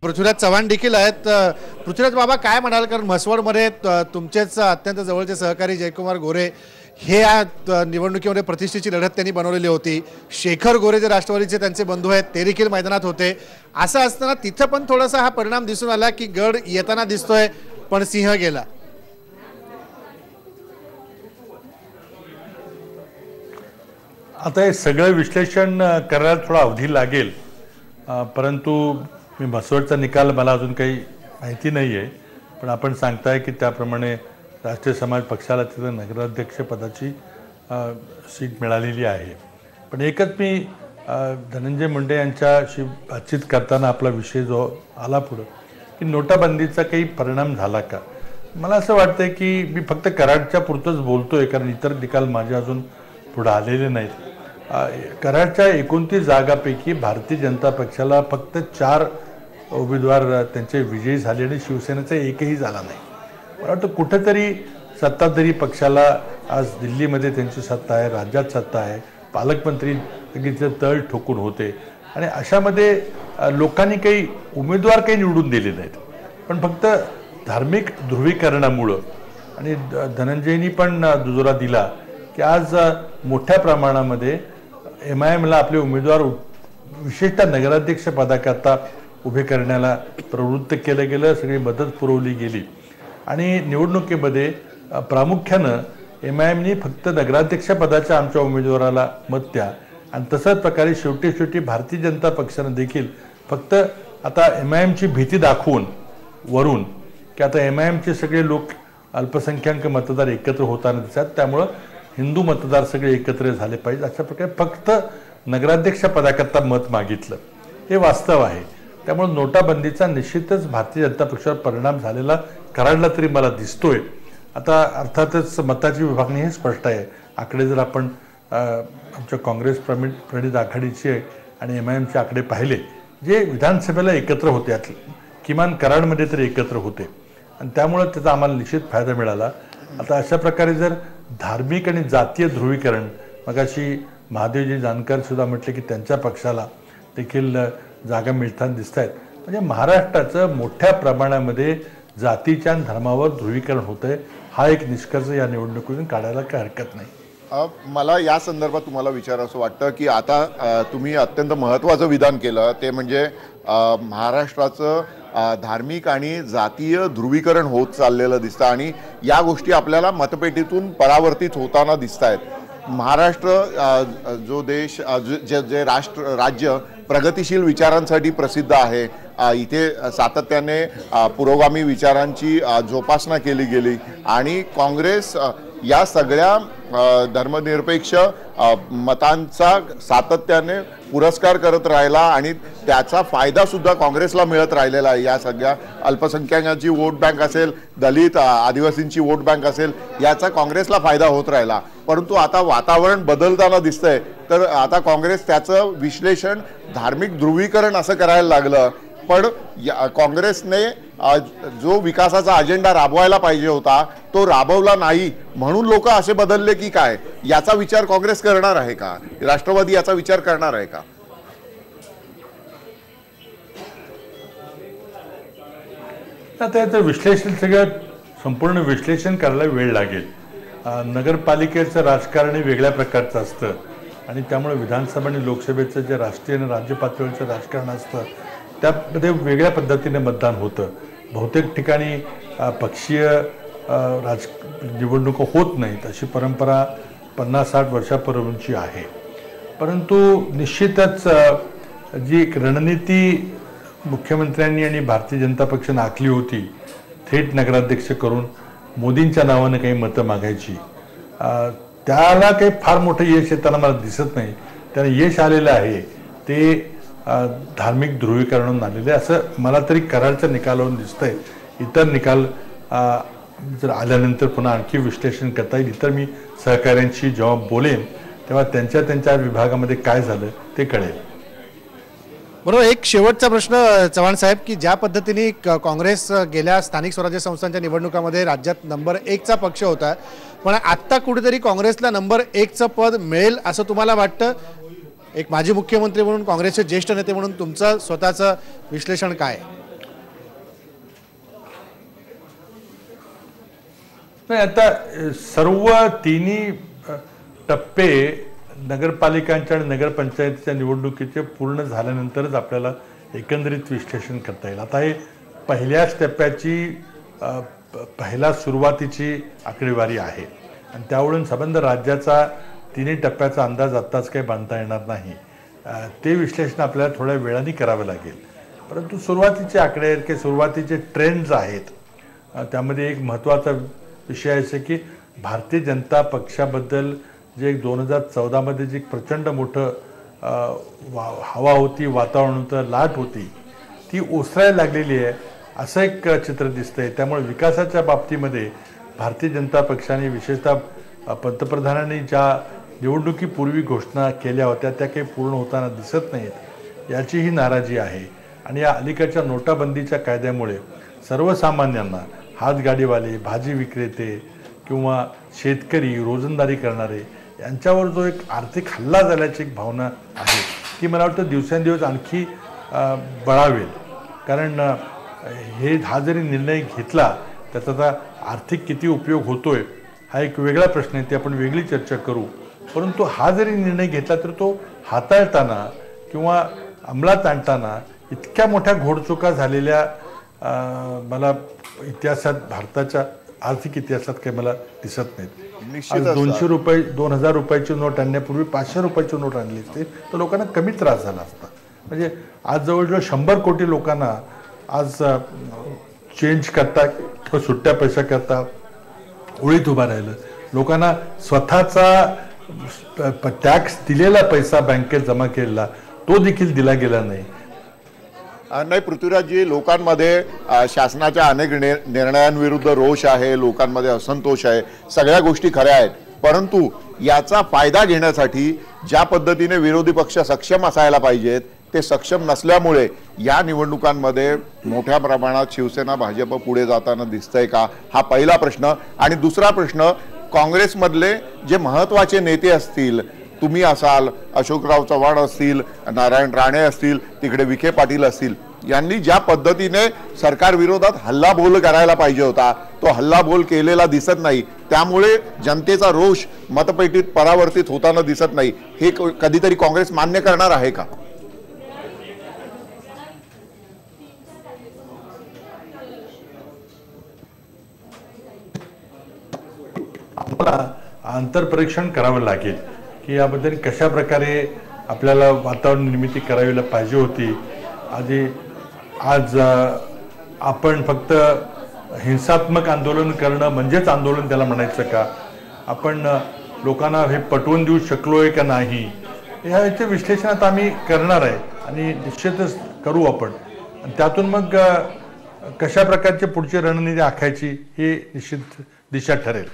पृथ्वीराज चव्हाण देखील आहेत। पृथ्वीराज बाबा काय म्हणाल, कारण म्हसवडमध्ये तुमचेच अत्यंत जवळचे सहकारी जयकुमार गोरे हे या निवडणुकीमध्ये प्रतिष्ठेची लढत त्यांनी बनवलेली होती। शेखर गोरे जे राष्ट्रवादीचे त्यांचे बंधू आहेत ते देखील मैदानात होते। असं असताना तिथं पण थोडासा हा परिणाम दिसून आला की गड येताना दिसतोय पण सिंह गेला। आता हे सगळं विश्लेषण करायला थोडा अवधी लागेल, परंतु मी म्हसवडचा निकाल मला अजून काही माहिती नाही आहे, पण आपण सांगताय की त्याप्रमाणे राष्ट्रीय समाज पक्षाला तिथं नगराध्यक्षपदाची सीट मिळालेली आहे। पण एकच मी धनंजय मुंडे यांच्याशी बातचीत करताना आपला विषय जो आला पुढं की नोटाबंदीचा काही परिणाम झाला का, मला असं वाटतं की मी फक्त कराडच्या पुरतंच बोलतोय, कारण इतर निकाल माझे अजून पुढे आलेले नाहीत। कराडच्या 29 जागापैकी भारतीय जनता पक्षाला फक्त 4 उमेदवार त्यांचे विजयी झाले आणि शिवसेनेचा एकही झाला नाही। मला वाटतं कुठेतरी सत्ताधारी पक्षाला आज दिल्लीमध्ये त्यांची सत्ता आहे, राज्यात सत्ता आहे, पालकमंत्री तिथे तळ ठोकून होते आणि अशामध्ये लोकांनी काही उमेदवार काही निवडून दिले नाहीत, पण फक्त धार्मिक ध्रुवीकरणामुळं आणि धनंजयनी पण दुजोरा दिला की आज मोठ्या प्रमाणामध्ये MIMला आपले उमेदवार विशेषतः नगराध्यक्ष पदाकरता उभे करण्याला प्रवृत्त केलं गेलं, सगळी मदत पुरवली गेली आणि निवडणुकीमध्ये प्रामुख्यानं MIMनी फक्त नगराध्यक्ष पदाच्या आमच्या उमेदवाराला मत द्या आणि तसंच प्रकारे शेवटी भारतीय जनता पक्षानं देखील फक्त आता MIMची भीती दाखवून वरून की आता MIMचे सगळे लोक अल्पसंख्याक मतदार एकत्र होताना दिसतात, त्यामुळं हिंदू मतदार सगळे एकत्र झाले पाहिजे अशा प्रकारे फक्त नगराध्यक्ष पदाकरता मत मागितलं, हे वास्तव आहे। त्यामुळे नोटाबंदीचा निश्चितच भारतीय जनता पक्षावर परिणाम झालेला कराडला तरी मला दिसतोय। आता अर्थातच मताची विभागणी हे स्पष्ट आहे। आकडे जर आपण आमच्या काँग्रेस प्रणित आघाडीचे आणि MIMचे आकडे पाहिले, जे विधानसभेला एकत्र होते किमान कराडमध्ये तरी एकत्र होते आणि त्यामुळे त्याचा आम्हाला निश्चित फायदा मिळाला। आता अशा प्रकारे जर धार्मिक आणि जातीय ध्रुवीकरण, मगाशी महादेवजी जानकर सुद्धा म्हटले की त्यांच्या पक्षाला देखील जागा मिळताना दिसत आहेत, म्हणजे महाराष्ट्राचं मोठ्या प्रमाणामध्ये जातीच्या धर्मावर ध्रुवीकरण होतंय, हा एक निष्कर्ष या निवडणुकीतून काढायला काही हरकत नाही। मला या संदर्भात तुम्हाला विचारावंसं वाटतं की आता तुम्ही अत्यंत महत्त्वाचं विधान केलं, ते म्हणजे महाराष्ट्राचं धार्मिक आणि जातीय ध्रुवीकरण होत चाललेलं दिसतं आणि या गोष्टी आपल्याला मतपेटीतून परावर्तित होताना दिसत आहेत। महाराष्ट्र जो देश जे राज्य प्रगतिशील विचारांसाठी प्रसिद्ध आहे, इथे सातत्याने पुरोगामी विचारांची जोपासना केली गेली आणि काँग्रेस या सगळ्या धर्मनिरपेक्ष मतांचा सातत्याने पुरस्कार करत राहिला आणि त्याचा फायदा सुद्धा काँग्रेसला मिळत राहिलेला आहे। या सगळ्या अल्पसंख्याकांची वोट बँक असेल, दलित आदिवासींची वोट बँक असेल, याचा काँग्रेसला फायदा होत राहिला। परंतु आता वातावरण बदलताना दिसतंय, तर आता काँग्रेस त्याचं विश्लेषण धार्मिक ध्रुवीकरण असं करायला लागलं, पण काँग्रेसने जो विकासाचा अजेंडा राबवायला पाहिजे होता तो राबवला नाही, म्हणून लोक असे बदलले की काय, याचा विचार काँग्रेस करणार आहे का, राष्ट्रवादी याचा विचार करणार आहे का? आता याचं विश्लेषण सगळं संपूर्ण विश्लेषण करायला वेळ लागेल। नगरपालिकेचं राजकारण हे वेगळ्या प्रकारचं असतं आणि त्यामुळे विधानसभा आणि लोकसभेचं जे राष्ट्रीय आणि राज्य पातळीवरचं राजकारण असतं त्यामध्ये वेगळ्या पद्धतीने मतदान होतं। बहुतेक ठिकाणी पक्षीय निवडणुका होत नाहीत, अशी परंपरा 50-60 वर्षापूर्वीची आहे। परंतु निश्चितच जी एक रणनीती मुख्यमंत्र्यांनी आणि भारतीय जनता पक्षाने आखली होती, थेट नगराध्यक्ष करून मोदींच्या नावानं काही मतं मागायची, त्याला काही फार मोठं यश येताना मला दिसत नाही। त्याला यश आलेलं आहे ते धार्मिक ध्रुवीकरण आलेले असं मला तरी कराडच्या निकालावरून दिसतंय। इतर निकाल जर आल्यानंतर पुन्हा आणखी विश्लेषण करता येईल। इतर मी सहकाऱ्यांशी जेव्हा बोलेन तेव्हा त्यांच्या विभागामध्ये काय झालं ते कळेल। बरोबर। एक शेवटचा प्रश्न चव्हाण साहेब, की ज्या पद्धतीने काँग्रेस गेल्या स्थानिक स्वराज्य संस्थांच्या निवडणुकामध्ये राज्यात नंबर 1चा पक्ष होता, पण आत्ता कुठेतरी काँग्रेसला नंबर 1चं पद मिळेल असं तुम्हाला वाटतं? एक माजी मुख्यमंत्री म्हणून, काँग्रेसचे ज्येष्ठ नेते म्हणून तुमचं स्वतःचं विश्लेषण काय? नाही, आता सर्व तिन्ही टप्पे नगरपालिकांच्या आणि नगरपंचायतीच्या निवडणुकीचे पूर्ण झाल्यानंतरच आपल्याला एकंदरीत विश्लेषण करता येईल. आता हे पहिल्याच टप्प्याची पहिला सुरुवातीची आकडेवारी आहे आणि त्यावरून संबंध राज्याचा तिन्ही टप्प्याचा अंदाज आत्ताच काही बांधता येणार नाही. ते विश्लेषण आपल्याला थोड्या वेळाने करावं लागेल. परंतु सुरुवातीचे आकडे आहेत की सुरुवातीचे ट्रेंड्स आहेत. त्यामध्ये एक महत्त्वाचा विषय आहे की भारतीय जनता पक्षाबद्दल जे 2014मध्ये जी प्रचंड मोठं हवा होती, वातावरण होतं, लाट होती, ती ओसरायला लागलेली आहे असं एक चित्र दिसतंय. त्यामुळे विकासाच्या बाबतीमध्ये भारतीय जनता पक्षाने विशेषतः पंतप्रधानांनी ज्या निवडणुकीपूर्वी घोषणा केल्या होत्या त्या काही पूर्ण होताना दिसत नाहीत याचीही नाराजी आहे. आणि या अलीकडच्या नोटाबंदीच्या कायद्यामुळे सर्वसामान्यांना, हातगाडीवाले, भाजी विक्रेते किंवा शेतकरी, रोजंदारी करणारे यांच्यावर जो एक आर्थिक हल्ला झाल्याची एक भावना आहे ती मला वाटतं दिवसेंदिवस आणखी बळावेल. कारण हा जरी निर्णय घेतला त्याचा आता आर्थिक किती उपयोग होतोय हा एक वेगळा प्रश्न आहे, ते आपण वेगळी चर्चा करू. परंतु हा जरी निर्णय घेतला तर तो हाताळताना किंवा अंमलात आणताना इतक्या मोठ्या घोडचुका झालेल्या मला इतिहासात, भारताच्या आर्थिक इतिहासात काही मला दिसत नाहीत. आज 200 रुपये, 2000 रुपयाची नोट आणण्यापूर्वी 500 रुपयाची नोट आणली असते तर लोकांना कमी त्रास झाला असता. म्हणजे आज जवळजवळ 100 कोटी लोकांना आज चेंज करता किंवा सुट्ट्या पैसा करता ओळीत उभा राहिलं. लोकांना स्वतःचा टॅक्स दिलेला पैसा बँकेत जमा केलेला तो देखील दिला गेला नाही. नाही पृथ्वीराजजी, लोकांमध्ये शासनाच्या अनेक निर्णयांविरुद्ध रोष आहे, लोकांमध्ये असंतोष आहे, सगळ्या गोष्टी खऱ्या आहेत. परंतु याचा फायदा घेण्यासाठी ज्या पद्धतीने विरोधी पक्ष सक्षम असायला पाहिजेत ते सक्षम नसल्यामुळे या निवडणुकांमध्ये मोठ्या प्रमाणात शिवसेना, भाजप पुढे जाताना दिसतंय का, हा पहिला प्रश्न. आणि दुसरा प्रश्न, काँग्रेसमधले जे महत्त्वाचे नेते असतील, तुम्ही असाल, अशोकराव चव्हाण असतील, नारायण राणे असतील, तिकडे विखे पाटील असतील, यांनी ज्या पद्धतीने सरकारविरोधात हल्लाबोल करायला पाहिजे होता तो हल्लाबोल केलेला दिसत नाही. त्यामुळे जनतेचा रोष मतपेटीत परावर्तित होताना दिसत नाही. हे कधीतरी काँग्रेस मान्य करणार आहे का? आपल्याला आंतरपरीक्षण करावं लागेल की याबद्दल कशा प्रकारे आपल्याला वातावरण निर्मिती करावी पाहिजे होती. आज आपण फक्त हिंसात्मक आंदोलन करणं म्हणजेच आंदोलन त्याला म्हणायचं का? आपण लोकांना हे पटवून देऊ शकलोय का नाही याचे विश्लेषण आता आम्ही करणार आहे आणि निश्चितच करू आपण. आणि त्यातून मग कशा प्रकारची पुढची रणनीती आखायची हे निश्चित दिशा ठरेल.